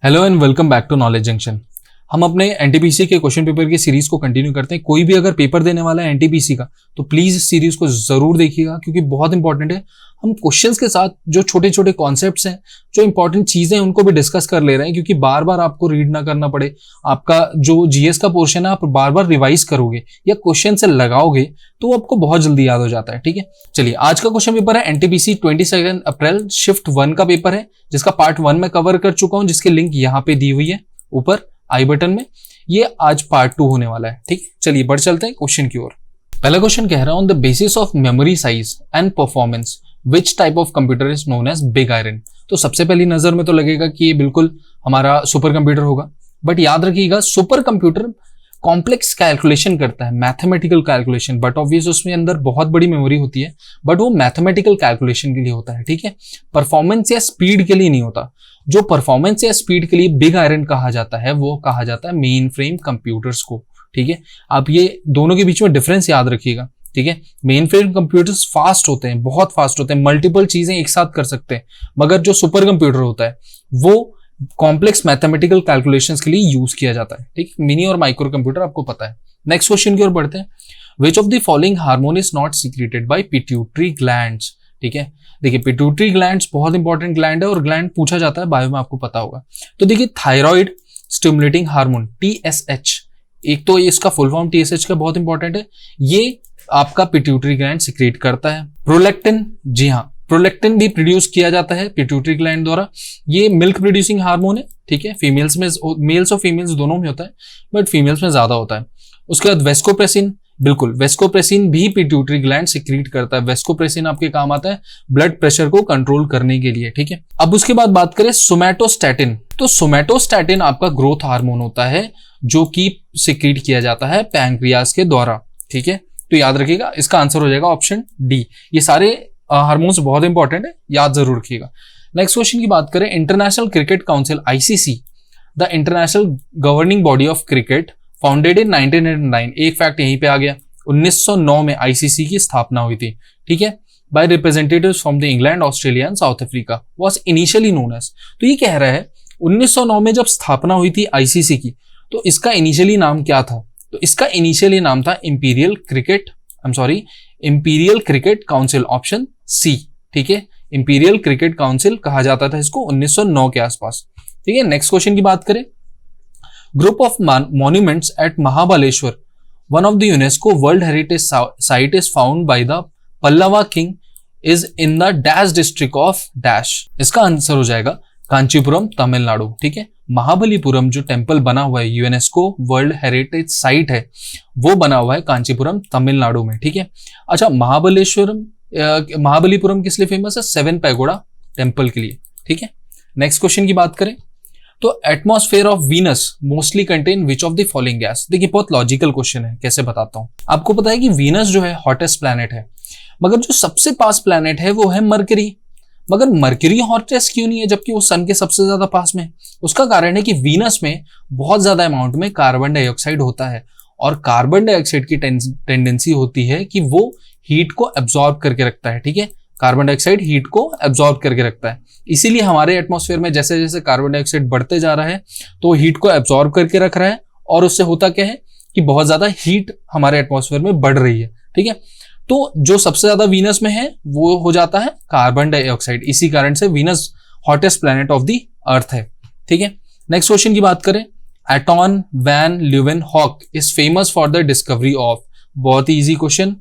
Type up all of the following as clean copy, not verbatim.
Hello and welcome back to knowledge junction. हम अपने NTPC के क्वेश्चन पेपर की सीरीज को कंटिन्यू करते हैं। कोई भी अगर पेपर देने वाला है एनटीपीसी का तो प्लीज इस सीरीज को जरूर देखिएगा क्योंकि बहुत इंपॉर्टेंट है। हम क्वेश्चंस के साथ जो छोटे छोटे कॉन्सेप्ट्स हैं, जो इंपॉर्टेंट चीजें हैं, उनको भी डिस्कस कर ले रहे हैं क्योंकि बार बार आपको रीड ना करना पड़े। आपका जो जीएस का पोर्शन है आप बार बार रिवाइज करोगे या क्वेश्चन से लगाओगे तो आपको बहुत जल्दी याद हो जाता है। ठीक है, चलिए आज का क्वेश्चन पेपर है एनटीपीसी 22 अप्रैल शिफ्ट 1 का पेपर है, जिसका पार्ट 1 में कवर कर चुका हूं, जिसकी लिंक यहाँ पे दी हुई है ऊपर आई बटन में। ये आज पार्ट 2 होने वाला है। ठीक, चलिए बढ़ चलते हैं क्वेश्चन की ओर। पहला क्वेश्चन कह रहा है on the basis of memory size and performance which type of computer is known as big iron. तो सबसे पहली नजर में तो लगेगा कि ये बिल्कुल हमारा सुपर कंप्यूटर होगा, बट याद रखिएगा सुपर कंप्यूटर कॉम्प्लेक्स कैलकुलेशन करता है, मैथमेटिकल कैलकुलेशन, बट ऑब्वियस उसमें अंदर बहुत बड़ी मेमोरी होती है, बट वो मैथमेटिकल कैलकुलेशन के लिए होता है। ठीक है, परफॉर्मेंस या स्पीड के लिए नहीं होता। जो परफॉर्मेंस या स्पीड के लिए बिग आयरन कहा जाता है वो कहा जाता है मेन फ्रेम कंप्यूटर्स को। ठीक है, आप ये दोनों के बीच में डिफरेंस याद रखिएगा। ठीक है, मेन फ्रेम कंप्यूटर्स फास्ट होते हैं, बहुत फास्ट होते हैं, मल्टीपल चीजें एक साथ कर सकते हैं, मगर जो सुपर कंप्यूटर होता है वो कॉम्प्लेक्स मैथमेटिकल कैलकुलेशंस के लिए यूज किया जाता है। ठीक, मिनी और माइक्रो कंप्यूटर आपको पता है। नेक्स्ट क्वेश्चन की ओर बढ़ते हैं। Which of the following hormone is not secreted by pituitary glands. ठीक है, देखिए पिट्यूटरी ग्लैंड्स बहुत इंपॉर्टेंट ग्लैंड है और ग्लैंड पूछा जाता है बायो में, आपको पता होगा। तो देखिए थायराइड स्टिमुलेटिंग हार्मोन टीएसएच, एक तो इसका फुल फॉर्म टीएसएच का बहुत इंपॉर्टेंट है, ये आपका पिट्यूटरी ग्लैंड सिक्रेट करता है। प्रोलैक्टिन, जी हाँ, प्रोलैक्टिन भी प्रोड्यूस किया जाता है पिट्यूटरी ग्लैंड द्वारा। ये मिल्क प्रोड्यूसिंग हार्मोन है। ठीक है, फीमेल्स में, मेल्स और फीमेल्स दोनों में होता है, बट फीमेल्स में ज्यादा होता है। उसके बाद वेस्कोप्रेसिन, बिल्कुल वेस्कोप्रेसिन भी पिट्यूटरी ग्लैंड सिक्रीट करता है। वेस्कोप्रेसिन आपके काम आता है ब्लड प्रेशर को कंट्रोल करने के लिए। ठीक है, अब उसके बाद बात करें सोमैटोस्टैटिन। तो सोमैटोस्टैटिन आपका ग्रोथ हार्मोन होता है जो कि सिक्रीट किया जाता है पैंक्रियास के द्वारा। ठीक है, तो याद रखिएगा इसका आंसर हो जाएगा ऑप्शन डी। ये सारे हार्मोन्स बहुत इंपॉर्टेंट है, याद जरूर रखिएगा। नेक्स्ट क्वेश्चन की बात करें, international cricket council ICC, the international governing body of cricket, founded in 1909। एक फैक्ट यहीं पे आ गया, 1909 में आईसीसी की स्थापना हुई थी। ठीक है, by representatives from the England, Australia and South Africa, was initially known as. तो ये कह रहा है 1909 में जब स्थापना हुई थी आईसीसी की तो इसका इनिशियली नाम क्या था। तो इसका इनिशियली नाम था Imperial Cricket Council, option C. ठीक है, इंपीरियल क्रिकेट काउंसिल कहा जाता था इसको 1909 के आसपास। ठीक है, नेक्स्ट क्वेश्चन की बात करें, group of monuments at Mahabaleshwar, one of the UNESCO world heritage site is found by the Pallava king, is in the dash district of dash. इसका आंसर हो जाएगा कांचीपुरम, तमिलनाडु। ठीक है, महाबलीपुरम जो टेम्पल बना हुआ है, यूनेस्को वर्ल्ड हेरिटेज साइट है, वो बना हुआ है कांचीपुरम, तमिलनाडु में। ठीक है, अच्छा महाबलीपुरम किस लिए फेमस है? 7 पैगोडा टेम्पल के लिए। ठीक है, नेक्स्ट क्वेश्चन की बात करें तो atmosphere of Venus mostly contain which of the following gas. देखिए बहुत लॉजिकल क्वेश्चन है, कैसे बताता हूं। आपको पता है कि वीनस जो है हॉटेस्ट प्लैनेट है, मगर जो सबसे पास प्लैनेट है वो है मरकरी। मगर मरकरी हॉटेस्ट क्यों नहीं है जबकि वो सन के सबसे ज्यादा पास में? उसका कारण है कि वीनस में बहुत ज्यादा अमाउंट में कार्बन डाइऑक्साइड होता है और कार्बन डाइऑक्साइड की टेंडेंसी होती है कि वो हीट को एब्जॉर्ब करके रखता है। ठीक है, कार्बन डाइऑक्साइड हीट को एब्जॉर्ब करके रखता है, इसीलिए हमारे एटमॉस्फेयर में जैसे जैसे कार्बन डाइऑक्साइड बढ़ते जा रहा है तो हीट को एब्जॉर्ब करके रख रहा है और उससे होता क्या है कि बहुत ज्यादा हीट हमारे एटमॉस्फेयर में बढ़ रही है। ठीक है, तो जो सबसे ज्यादा वीनस में है वो हो जाता है कार्बन डाइऑक्साइड, इसी कारण से Venus hottest planet of the earth है। ठीक है, नेक्स्ट क्वेश्चन की बात करें, Anton van Leeuwenhoek is famous for the discovery of, बहुत ही इजी क्वेश्चन,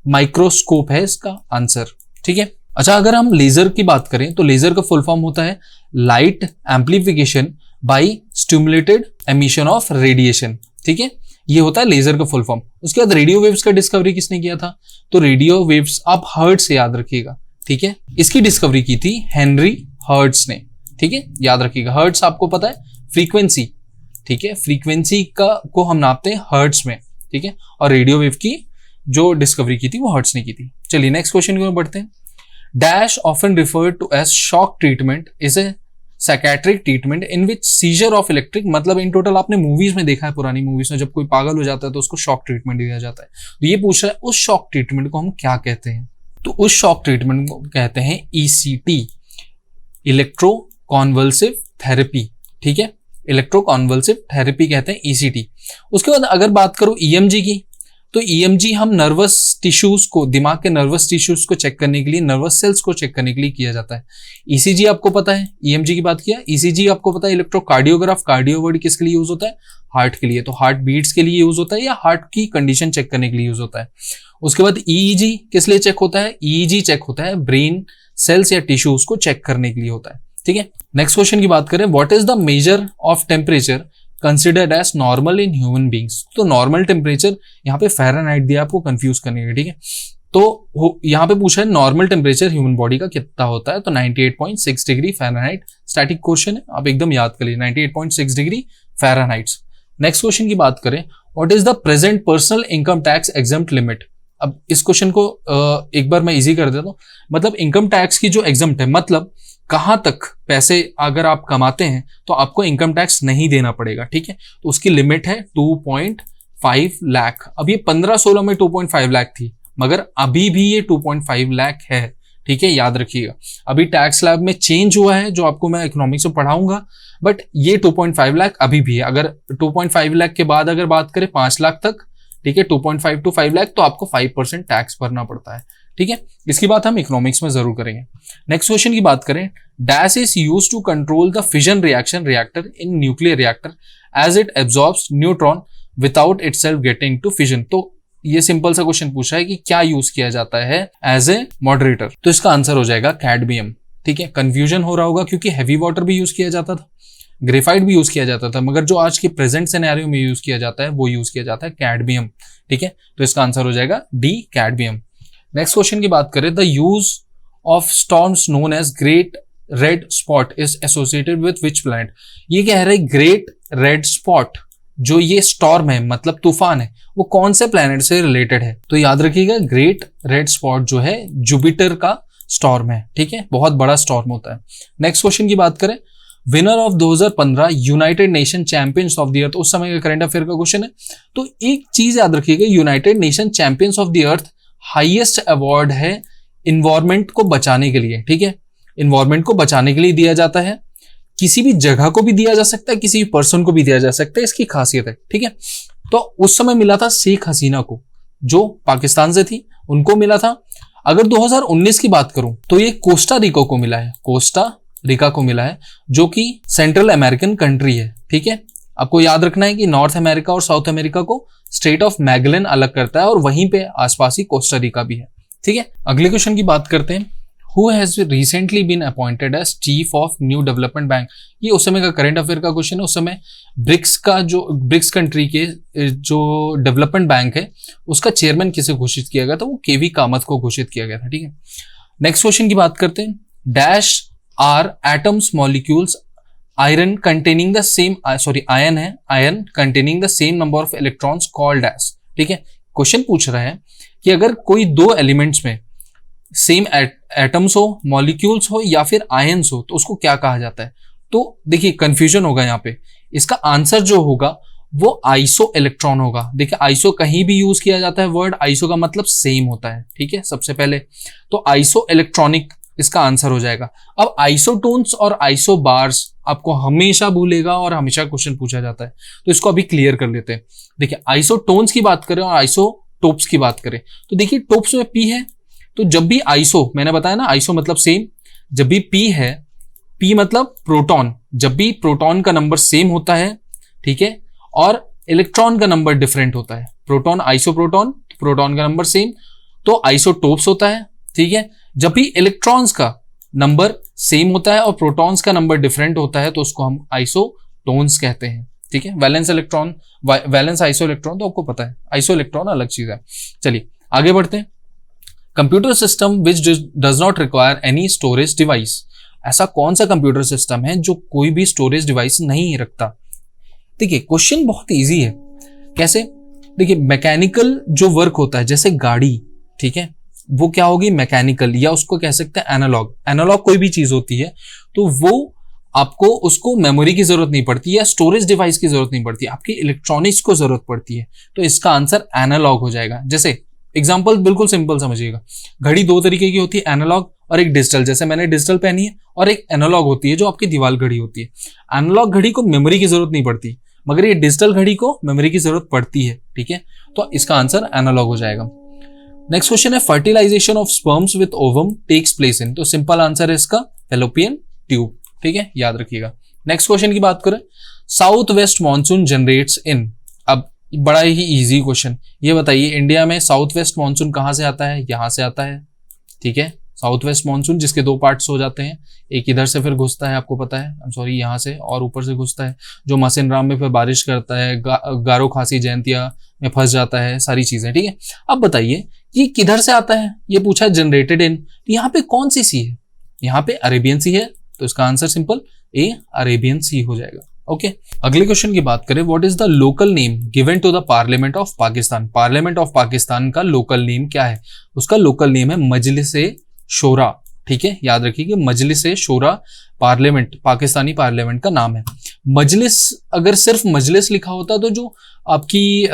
माइक्रोस्कोप है इसका आंसर। ठीक है, अच्छा अगर हम लेजर की बात करें तो लेजर का फुल फॉर्म होता है light amplification by stimulated emission of radiation. ठीक है, ये होता है लेजर का फुल फॉर्म। उसके बाद रेडियो वेव्स का डिस्कवरी किसने किया था? तो रेडियो वेव्स आप हर्ट्ज से याद रखिएगा। ठीक है, इसकी डिस्कवरी की थी हेनरी हर्ट्ज ने। ठीक है, याद रखिएगा, हर्ट्ज आपको पता है फ्रीक्वेंसी। ठीक है, फ्रीक्वेंसी को हम नापते हैं हर्ट्ज में। ठीक है, और रेडियो वेव की जो डिस्कवरी की थी वो हर्ट्ज ने की थी। चलिए नेक्स्ट क्वेश्चन की ओर बढ़ते हैं। Dash often referred to as shock treatment is a psychiatric treatment in which seizure of electric, मतलब इन टोटल आपने मूवीज में देखा है, पुरानी मूवीज में जब कोई पागल हो जाता है तो उसको शॉक ट्रीटमेंट दिया जाता है। तो ये पूछ रहा है उस शॉक ट्रीटमेंट को हम क्या कहते हैं? तो उस शॉक ट्रीटमेंट को कहते हैं ईसीटी, इलेक्ट्रो कॉन्वल्सिव थेरेपी। ठीक है, इलेक्ट्रोकॉन्वल्सिव थेरेपी कहते हैं, ECT। उसके बाद अगर बात करूं EMG की, तो EMG हम नर्वस टिश्यूज को, दिमाग के नर्वस टिश्यूज को चेक करने के लिए, नर्वस सेल्स को चेक करने के लिए किया जाता है। ECG आपको पता है, EMG की बात किया। ECG आपको पता है, इलेक्ट्रोकार्डियोग्राफ, कार्डियो वर्ड किसके लिए यूज होता है, हार्ट के लिए, तो हार्ट बीट्स के लिए यूज होता है या हार्ट की कंडीशन चेक करने के लिए यूज होता है। उसके बाद EEG किस लिए चेक होता है, EEG चेक होता है ब्रेन सेल्स या टिश्यूज को चेक करने के लिए होता है, ठीक है। नेक्स्ट क्वेश्चन की बात करें, what is the measure of temperature considered as normal in human beings. तो नॉर्मल टेम्परेचर यहाँ पे फ़ारेनहाइट दिया, आपको कंफ्यूज करने के, ठीक है। तो यहाँ पे पूछा है नॉर्मल टेम्परेचर ह्यूमन बॉडी का कितना होता है, तो 98.6 डिग्री फ़ारेनहाइट। स्टैटिक क्वेश्चन है, आप एकदम याद कर लीजिए, 98.6 डिग्री फ़ारेनहाइट। नेक्स्ट क्वेश्चन की बात करें, what is the present personal income tax exempt limit. अब इस क्वेश्चन को एक बार मैं इजी कर देता हूँ। मतलब इनकम टैक्स की जो एग्जम्प्ट है, मतलब कहां तक पैसे अगर आप कमाते हैं तो आपको इनकम टैक्स नहीं देना पड़ेगा, ठीक है। तो उसकी लिमिट है 2.5 लाख। अब ये 15-16 में 2.5 लाख थी, मगर अभी भी ये 2.5 लाख है, ठीक है, याद रखिएगा। अभी टैक्स स्लैब में चेंज हुआ है, जो आपको मैं इकोनॉमिक्स में पढ़ाऊंगा, बट ये 2.5 लाख अभी भी है। अगर 2.5 लाख के बाद अगर बात करें 5 लाख तक, ठीक है, 2.5 to 5 लाख, तो आपको 5% टैक्स भरना पड़ता है, ठीक है। इसकी बात हम इकोनॉमिक्स में जरूर करेंगे। नेक्स्ट क्वेश्चन की बात करें, dash is used to control the fission reaction reactor in nuclear reactor as it absorbs neutron without itself getting to fission. तो ये सिंपल सा क्वेश्चन पूछा है कि क्या यूज किया जाता है एज ए मॉडरेटर, तो इसका आंसर हो जाएगा कैडमियम, ठीक है। कंफ्यूजन हो रहा होगा क्योंकि हैवी वाटर भी यूज किया जाता था, ग्रेफाइट भी यूज किया जाता था, मगर जो आज के प्रेजेंट सिनेरियो में यूज किया जाता है वो यूज किया जाता है कैडमियम, ठीक है। तो इसका आंसर हो जाएगा डी, कैडमियम। नेक्स्ट क्वेश्चन की बात करें, the use of storms known as great red spot is associated with which planet. ये कह रहे ग्रेट रेड स्पॉट, जो ये स्टॉर्म है मतलब तूफान है, वो कौन से प्लैनेट से रिलेटेड है। तो याद रखिएगा, ग्रेट रेड स्पॉट जो है जुपिटर का स्टॉर्म है, ठीक है, बहुत बड़ा स्टॉर्म होता है। नेक्स्ट क्वेश्चन की बात करें, winner of 2015 United nation champions of the अर्थ, उस समय का करंट अफेयर का क्वेश्चन है। तो एक चीज याद रखिएगा, United nation champions of the earth highest award है इन्वायरमेंट को बचाने के लिए, ठीक है। इन्वायरमेंट को बचाने के लिए दिया जाता है, किसी भी जगह को भी दिया जा सकता है, किसी भी पर्सन को भी दिया जा सकता है, इसकी खासियत है, ठीक है। तो उस समय मिला था शेख हसीना को, जो पाकिस्तान से थी, उनको मिला था। अगर 2019 की बात करूं तो ये कोस्टा रिका को मिला है, कोस्टा रिका को मिला है, जो कि सेंट्रल अमेरिकन कंट्री है, ठीक है। आपको याद रखना है कि नॉर्थ अमेरिका और साउथ अमेरिका को स्टेट ऑफ मैगलन अलग करता है, और वहीं पे आसपास ही कोस्टा रिका भी है, ठीक है। अगले क्वेश्चन की बात करते हैं, who has recently been appointed as chief of new development bank. ये उस समय का करंट अफेयर का क्वेश्चन है। उस समय ब्रिक्स का जो ब्रिक्स कंट्री के जो डेवलपमेंट बैंक है, उसका चेयरमैन किसे घोषित किया गया था, वो केवी कामत को घोषित किया गया था, ठीक है। नेक्स्ट क्वेश्चन की बात करते हैं, dash are atoms molecules iron containing the same, sorry ion है, ion containing the same number of electrons called as, ठीक है। क्वेश्चन पूछ रहा है कि अगर कोई दो एलिमेंट्स में सेम एटम्स हो, मॉलिक्यूल्स हो या फिर आयन्स हो, तो उसको क्या कहा जाता है। तो देखिए कंफ्यूजन होगा यहाँ पे, इसका आंसर जो होगा वो आइसो इलेक्ट्रॉन होगा। देखिए आइसो कहीं भी यूज किया जाता है, वर्ड आइसो का मतलब सेम होता है, ठीक है, सबसे पहले तो आइसो इलेक्ट्रॉनिक इसका आंसर हो जाएगा। अब आइसोटोन्स और आइसोबार्स आपको हमेशा भूलेगा और हमेशा क्वेश्चन पूछा जाता है, तो इसको अभी क्लियर कर लेते हैं। देखिए आइसोटोन्स की बात करें और आइसोटोप्स की बात करें, तो देखिए टोप्स में पी है, तो जब भी आइसो, मैंने बताया ना आइसो मतलब सेम, जब भी पी है, पी मतलब प्रोटॉन, जब भी प्रोटॉन का नंबर सेम होता है, ठीक है, और इलेक्ट्रॉन का नंबर डिफरेंट होता है, प्रोटॉन आइसोप्रोटॉन, प्रोटॉन का नंबर सेम, तो आइसोटोप्स होता है, ठीक है। जब भी इलेक्ट्रॉन्स का नंबर सेम होता है और प्रोटॉन्स का नंबर डिफरेंट होता है, तो उसको हम आइसोटोन्स कहते हैं, ठीक है। Valence electron, valence iso electron तो आपको पता है, आइसो इलेक्ट्रॉन अलग चीज है। चलिए आगे बढ़ते हैं। Computer system which does not require any storage device. ऐसा कौन सा कंप्यूटर सिस्टम है जो कोई भी स्टोरेज डिवाइस नहीं रखता। देखिए क्वेश्चन बहुत इजी है, कैसे, देखिए मैकेनिकल जो वर्क होता है, जैसे गाड़ी, ठीक है, वो क्या होगी मैकेनिकल, या उसको कह सकते हैं एनालॉग। एनालॉग कोई भी चीज होती है तो वो आपको उसको मेमोरी की जरूरत नहीं पड़ती या स्टोरेज डिवाइस की जरूरत नहीं पड़ती, आपकी इलेक्ट्रॉनिक्स को जरूरत पड़ती है, तो इसका आंसर एनालॉग हो जाएगा। जैसे एग्जाम्पल बिल्कुल सिंपल समझिएगा। घड़ी दो तरीके की होती है, एनालॉग और एक डिजिटल। जैसे मैंने डिजिटल पहनी है, और एक एनालॉग होती है जो आपकी दीवार घड़ी होती है। एनालॉग घड़ी को मेमोरी की जरूरत नहीं पड़ती, मगर ये डिजिटल घड़ी को मेमोरी की जरूरत पड़ती है, ठीक है। तो इसका आंसर एनालॉग हो जाएगा। नेक्स्ट क्वेश्चन है fertilization of sperms with ovum takes place in. तो सिंपल आंसर है इसका फैलोपियन ट्यूब, ठीक है, याद रखिएगा। नेक्स्ट क्वेश्चन की बात करें, साउथ वेस्ट मानसून जनरेट्स इन। अब बड़ा ही इजी क्वेश्चन, ये बताइए इंडिया में साउथ वेस्ट मानसून कहां से आता है? यहां से आता है, ठीक है। साउथ वेस्ट मानसून जिसके दो पार्ट्स हो जाते हैं, एक इधर से फिर घुसता है, आपको पता है, आई एम सॉरी, यहाँ से और ऊपर से घुसता है, जो मासिन राम में फिर बारिश करता है, गारो खासी जयंतिया में फंस जाता है, सारी चीजें, ठीक है। अब बताइए ये किधर से आता है? ये पूछा जनरेटेड इन, तो यहाँ पे कौन सी सी है? यहाँ पे अरेबियन सी है, तो इसका answer simple A Arabian Sea हो जाएगा। ओके, अगले क्वेश्चन की बात करें, what is the local name given to the parliament of Pakistan. Parliament of Pakistan का लोकल नेम क्या है? उसका लोकल नेम है मजलिस-ए शोरा, ठीक है, याद रखिए कि मजलिस-ए शोरा पार्लियामेंट, पाकिस्तानी पार्लियामेंट का नाम है। मजलिस, अगर सिर्फ मजलिस लिखा होता तो जो आपकी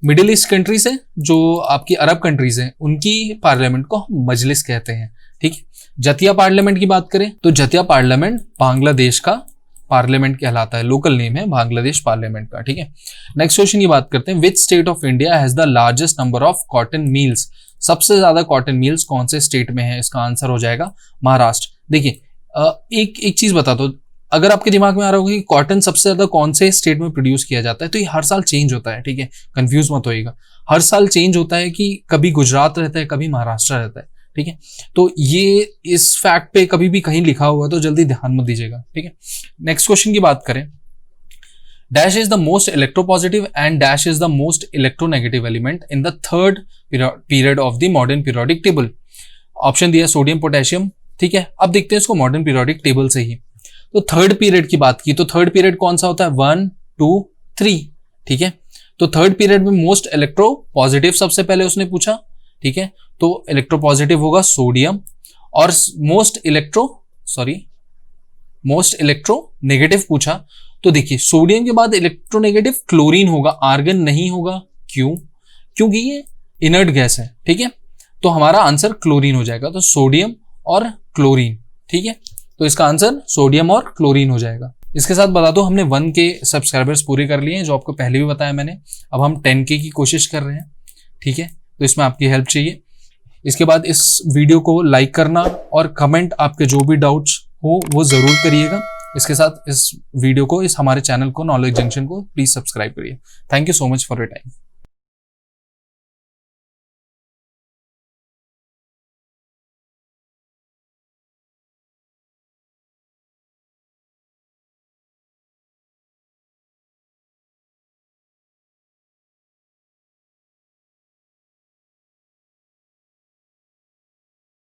मिडिल ईस्ट कंट्रीज है, जो आपकी अरब कंट्रीज हैं, उनकी पार्लियामेंट को हम मजलिस कहते हैं, ठीक है। जतिया पार्लियामेंट की बात करें तो जतिया पार्लियामेंट बांग्लादेश का पार्लियामेंट कहलाता है, लोकल नेम है बांग्लादेश पार्लियामेंट का, ठीक है। नेक्स्ट क्वेश्चन की बात करते हैं, which state of India has the largest number of cotton mills. सबसे ज्यादा कॉटन मिल्स कौन से स्टेट में है? इसका आंसर हो जाएगा महाराष्ट्र। देखिए एक चीज बता दो, अगर आपके दिमाग में आ रहा होगा कि कॉटन सबसे ज्यादा कौन से स्टेट में प्रोड्यूस किया जाता है, तो ये हर साल चेंज होता है, ठीक है, कंफ्यूज मत होइएगा। हर साल चेंज होता है कि कभी गुजरात रहता है, कभी महाराष्ट्र रहता है, ठीक है। तो ये इस फैक्ट पे कभी भी कहीं लिखा हुआ तो जल्दी ध्यान मत दीजिएगा, ठीक है। नेक्स्ट क्वेश्चन की बात करें, dash is the most electropositive and dash is the most electronegative element in the third period of the modern periodic table. Option दिया सोडियम पोटेशियम, ठीक है। अब देखते हैं इसको मॉडर्न पीरियोडिक टेबल से ही। तो थर्ड पीरियड की बात की तो थर्ड पीरियड कौन सा होता है? 1, 2, 3, ठीक है। तो थर्ड पीरियड में मोस्ट इलेक्ट्रो पॉजिटिव सबसे पहले उसने पूछा, ठीक है, तो इलेक्ट्रो पॉजिटिव होगा सोडियम, और मोस्ट इलेक्ट्रो नेगेटिव पूछा तो देखिए सोडियम के बाद इलेक्ट्रोनेगेटिव क्लोरीन होगा, आर्गन नहीं होगा। क्यों? क्योंकि ये इनर्ट गैस है, ठीक है। तो हमारा आंसर क्लोरीन हो जाएगा, तो सोडियम और क्लोरीन, ठीक है। तो इसका आंसर सोडियम और क्लोरीन हो जाएगा। इसके साथ बता दो हमने 1K सब्सक्राइबर्स पूरे कर लिए हैं, जो आपको पहले भी बताया मैंने। अब हम 10K की कोशिश कर रहे हैं, ठीक है। तो इसमें आपकी हेल्प चाहिए। इसके बाद इस वीडियो को लाइक करना और कमेंट आपके जो भी डाउट्स हो वो जरूर करिएगा। इसके साथ इस वीडियो को, इस हमारे चैनल को, नॉलेज जंक्शन को प्लीज सब्सक्राइब करिए। Thank you so much for your time.